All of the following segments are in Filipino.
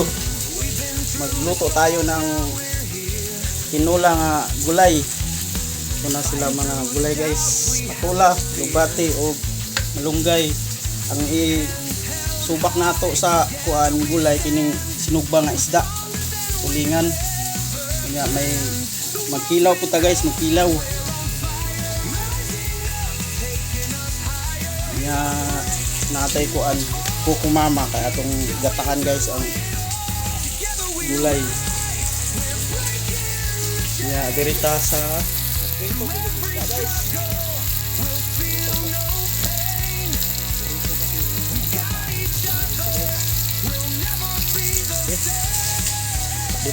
video. Magluto tayo ng tinola nga gulay. Ito na sila mga gulay guys. Patula, lubati o malunggay. Ang subak nato sa kuan gulay kining sinugba nga isda. Tulingan. Kanya may magkilaw po ta guys, magkilaw. Kanya natay kuan kukumama kaya atong gatakan guys ang gulay. Ya, dirita sa guys.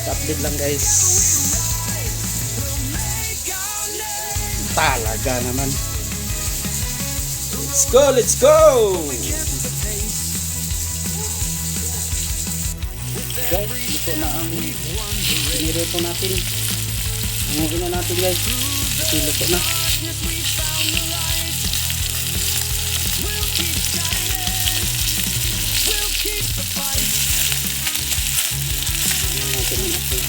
Update lang guys. Talaga naman. Let's go, let's go. Guys, ito na ang pinirito natin. Hanguin na natin guys. Luto na. Ayan natin ang apoy.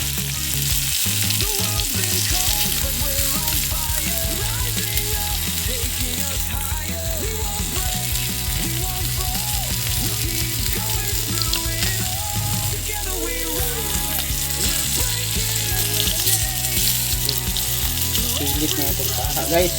Pilit na itong para guys.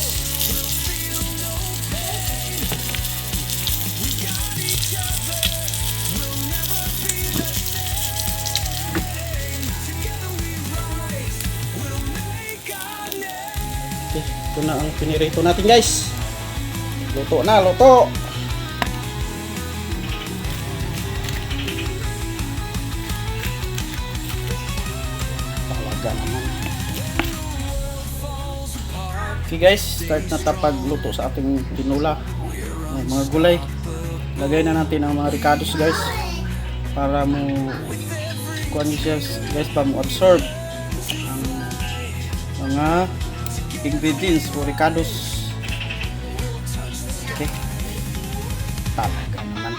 Okay, ito na ang pinirito natin guys. Luto na, luto. Talaga naman. Okay guys, start na tapagluto sa ating tinola. Mga gulay. Lagay na natin ang mga ricados guys. Para mo kuan siya guys, para mo absorb ang mga ingredients o ricados. Okay. Talaga naman.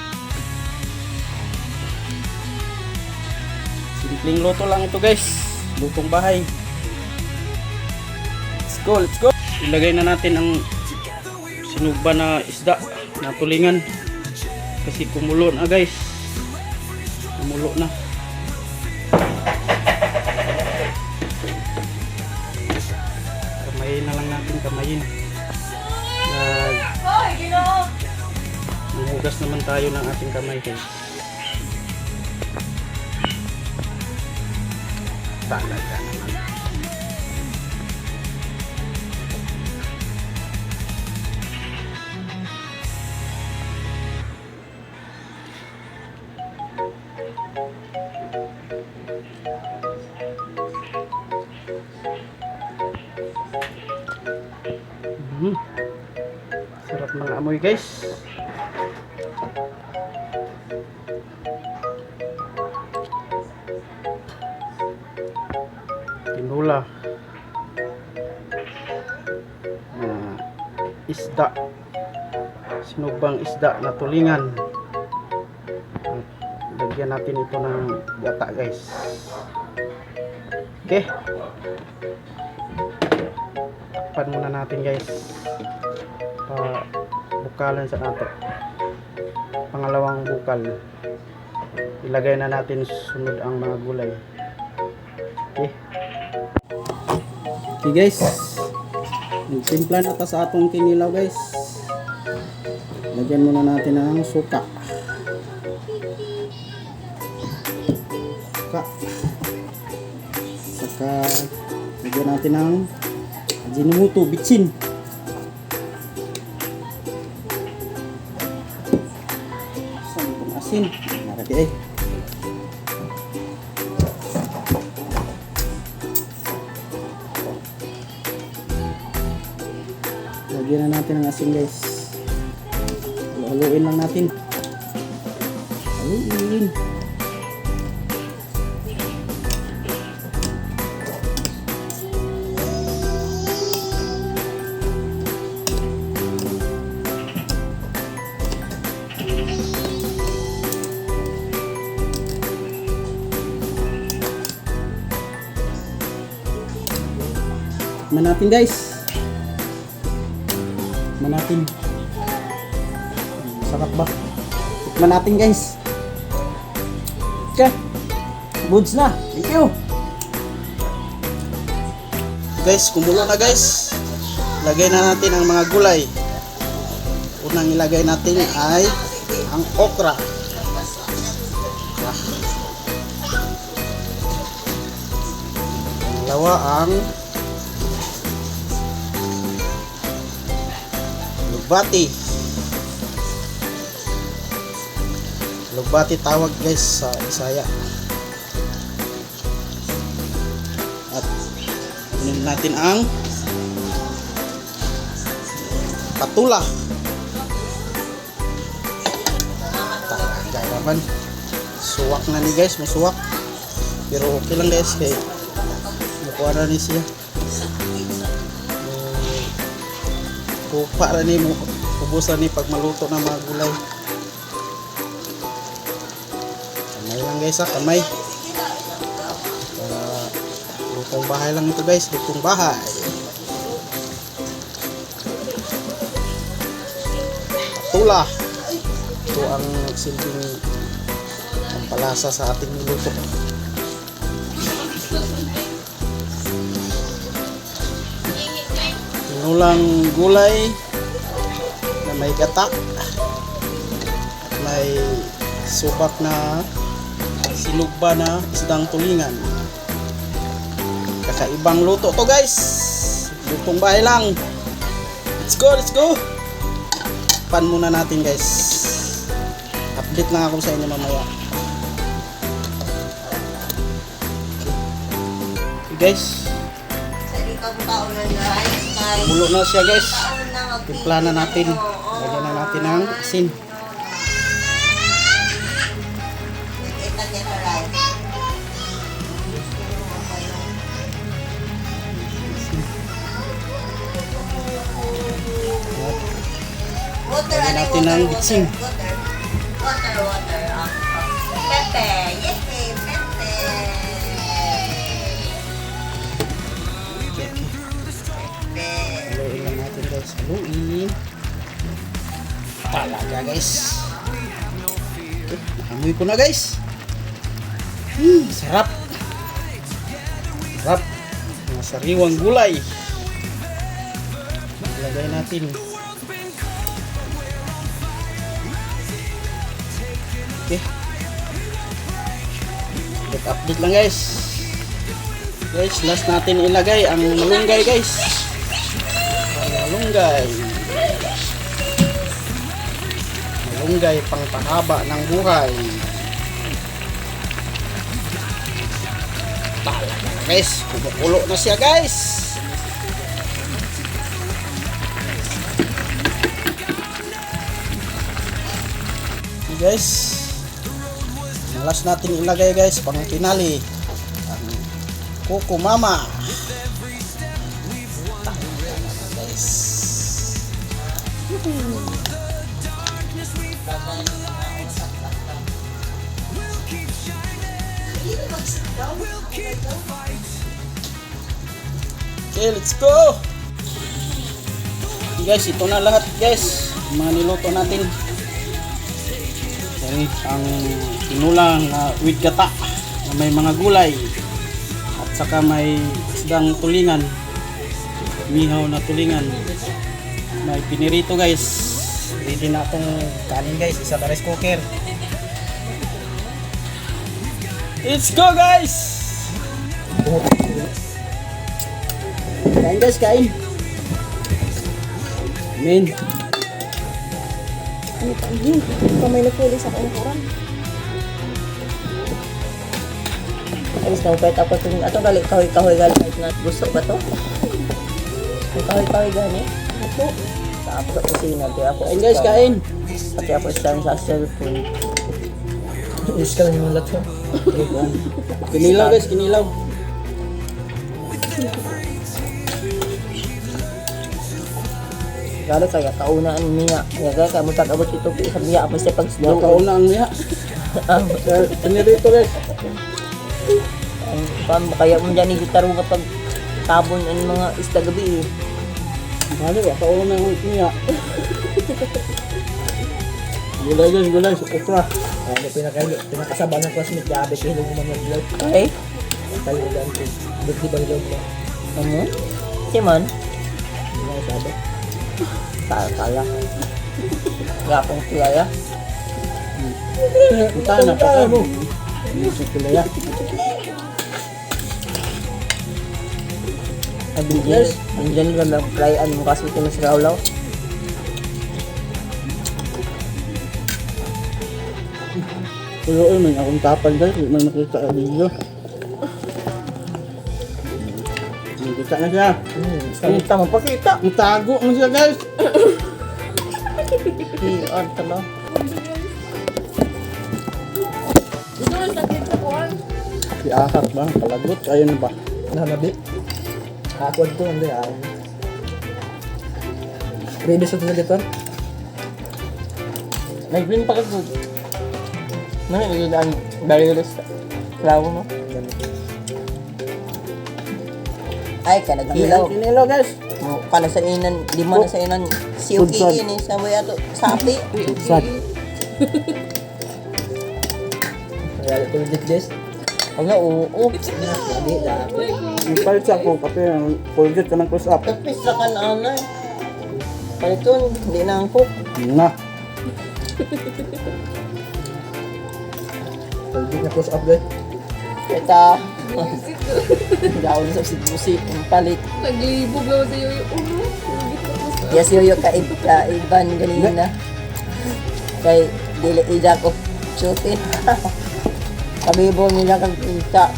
Simpleng luto lang ito guys. Lutong bahay. Let's go, let's go. Ilagay na natin ang sinugba na isda na tulingan kasi kumulo na guys, kumulo na. Kamayin na lang natin, kamayin. Mahugas naman tayo ng ating kamay guys. Talaga naman. Sarap ng amoy guys. Tinola. Isda. Sinugbang isda na tulingan. Lagyan natin ito ng gata guys. Okay. Takpan muna natin guys. Bukalan sa nato. Pangalawang bukal. Ilagay na natin sunod ang mga gulay. Okay. Okay guys. Nagsimpla na ta sa atong kinilaw guys. Lagyan muna natin ang suka. Saka lagyan natin ng Ajinomoto, bitsin. Saan itong asin? Narati eh. Lagyan na natin ang asin guys. Haluin lang natin. Haluin. Tikman natin guys. Tikman natin. Sarap ba? Tikman natin guys. Okay. Goods na. Thank you. Guys, kumulo na guys. Lagay na natin ang mga gulay. Unang ilagay natin ay ang okra. Pangalawa ang lugbati. Lugbati tawag guys sa Bisaya. At kunin natin ang patula. Talaga suwak na ni guys, masuwak. Pero okay lang guys kay nakuha na ni siya. Kupa na ni mo, ubusan ni pag maluto ng mga gulay. Kamay lang guys ha, kamay. Lutong bahay lang ito guys, lutong bahay. Patula. Ito ang nagsilbing pampalasa sa ating niluto. Tinulang gulay na may gata, may subak na sinugba na isdang tulingan. Kakaibang luto to guys, lutong bahay lang. Let's go, let's go. Pan muna natin guys. Update lang ako sa inyo mamaya. Okay guys, mulo na siya guys. Timpla na natin. Lagyan na natin ang asin. Lagyan natin ang bitsing. Water. Pepe. Yes, pepe. Haluin lang natin guys. Haluin. Talaga guys. Okay, nakamoy ko na guys. Sarap. Sarap. Mga sariwang gulay. Ilagay natin. Okay. Update lang guys. Guys, last natin ilagay ang malunggay guys. Malunggay. Malunggay pang pahaba ng buhay. Talaga na guys. Kumukulo na siya guys. Okay guys. Last natin ilagay guys, pang pinali ang Kuko Mama. Guys. Okay, let's go. Okay guys, ito na lahat guys, mga niluto natin. Yan ang tinulang with gata na may mga gulay at saka may isdang tulingan, mihaw na tulingan, may pinirito guys. Ready na itong kanin guys, isa na rice cooker. Let's go guys. Kain guys, kain. Amen. Ano pa yun? Kamay na puli sa kainakuran. Ayos na, kahit ako ito. Ato galit kahoy-kahoy galit. Kahit na gusto ba to? May kahoy-kahoy gani. Ito. Sa ako sa kusina. Kain guys, kain. Pati ako stand sa cellphone. Ayos ka lang yung lahat. Kinilaw guys, kinilaw. Galo kaya kaunaan niya. Kaya kaya mo tag-abot ito sa niya. Basta pag Yung kauna ang niya. Pinirito guys. Kaya mo dyan yung gitaro kapag tabon ang mga isda gabi eh. Bali, wala ulo na yung niya. Gulay guys, gulay, okra. Ano pinakasaba ng classmate, gabi kilo mo mga vlog. Okay? Tayo lang ito. Di ba vlog mo? Ano? Simon? Hindi na sabi. Kala. Gapong kilala. Punta na pa mo. Yung kulaya. Andiyan lang lang flyan mo kasi ito na sa Raulaw. Pero may akong tapal guys, may nakita sa video. Nakita na siya. Salita mo pakita. Ang tago mo siya guys. Iyon tama. Si Ahak ba? Palagot, ayun ba? Nanabi. Ako ito, hindi ako. Ready sa editor? Nag-green pa ka good. Ano yun ang barriers klawo mo? Ay, kanaghilaw. Kinilo guys. Kana sa inan, lima na sa inan. Pudsad. Siyuki ini sa way ato sapi. Sad. Kaya ito ulit this. Ano, oo. Hindi, dako. Ipalit sa ako kasi forget ka ng close up. Tapos na ka na anay. Paliton, hindi na angkop. Na. Hindi na close up guys. Kita. Gawin sa sibusi, ang palit. Naglibog lang sa iyo yung Yes, yoyo iban ganina. Kay dili ida ko chutin. Kabibo nila kag kita.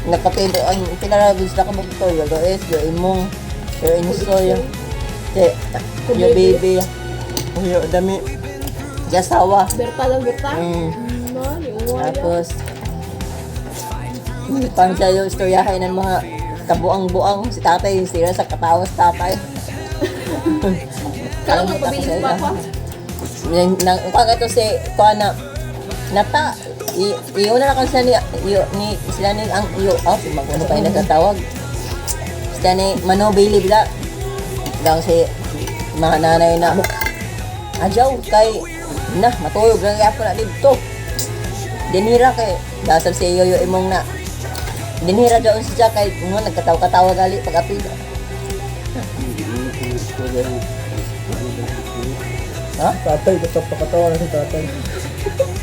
Nakapendo ang pinarabis na kabugto yo guys, yo imong yo insoy. Te, yo baby. Yo dami. Jasawa. Berta lang, berta. Tapos pang sayo istoryahin ng mga kabuang-buang si tatay sira sa katawas tatay. Kala mo pabilis pa pa. Nang ito si Kuana nata iyo na kan sila ni sila ni ang iyo si magkuno pa nagtatawag sila ni Mano Bailey bila daw si mga nanay na ajaw kay na matuyog lang gyapon na dito dinira kay dasal si iyo imong na dinira daw siya kay nagkatawa-katawa gali pag apil ha? Tatay, gusto pakatawa na si tatay.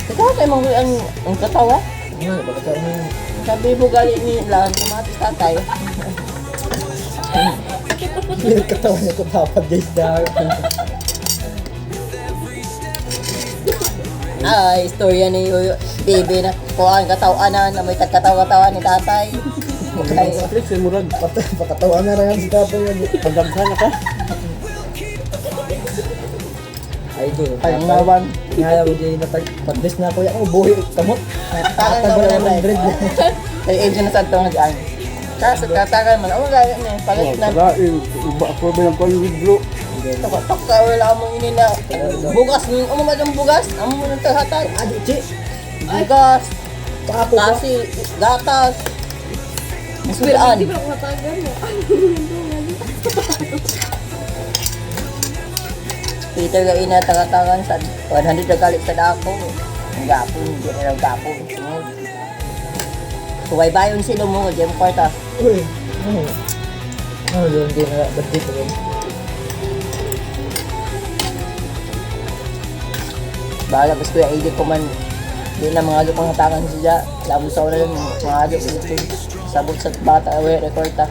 Ikaw kay mong ang katawa? Ano, pakatawa mo yun. Sabi mo gali ni Lan, kamatis tatay. Hindi katawa niya ko dapat guys dahil. Istorya ni Yoyo. Baby na kuhaan katawanan na may katawa-katawa ni tatay. Kay Alex, ay murag. Pakatawa na rin si tatay yan. Pagdagsa na ka. Idol. ang nawan. Ngayon, hindi pag-list na ako yan. Oh, buhi, kamot. Takan Tagal naman na na ng dread. Kay agent na sa itong nag-aan. Kaso katakan man. Ang gaya na palit na. Pagain, iba ako ba ng pang-video? Tok ka wala mo ini na bugas ni mo madang bugas. Amo mo nang tahatan. Adi, chi. Bugas. Paapo ba? Kasi gatas. Hindi Masbiran. pa ako matagal mo. Peter ga ina taga-tagan sa 100 na galit sa dako. Ang gapon, hindi na lang gapon. Suway bayon sila mo, Jem Kwarta. Uy. Oh, yun, hindi na budget rin. Bahala basta kuya ID ko man. Hindi na mga pang hatakan siya. Labo sa una lang, mga agap sa sabot sa bata, away, rekorta.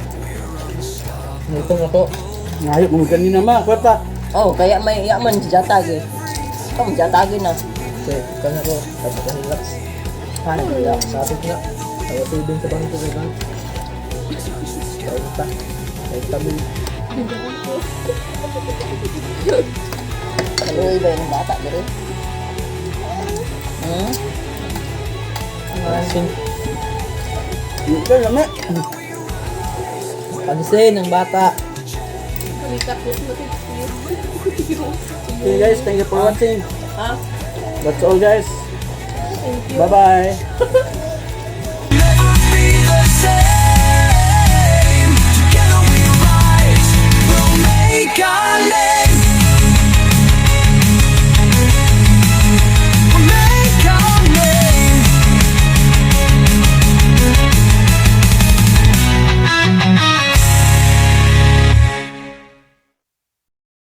Nitong ako. Ngayon, mong ganina ma, kwarta. Oh, kaya may yaman si Jatag eh. Ikaw, Jatagin na. Okay, ikan ako. Tapos ako relax. Paano nila? Sapit na. Tawa tubing sa bangko ko ba? Kahit pa. Kahit tabi. Kaluwi ba yung bata, gano'n? Pansin. Ito, lami. Pansin ng bata. Palikat mo sa Okay guys, thank you for watching. Ha? That's all guys. Thank you. Bye-bye.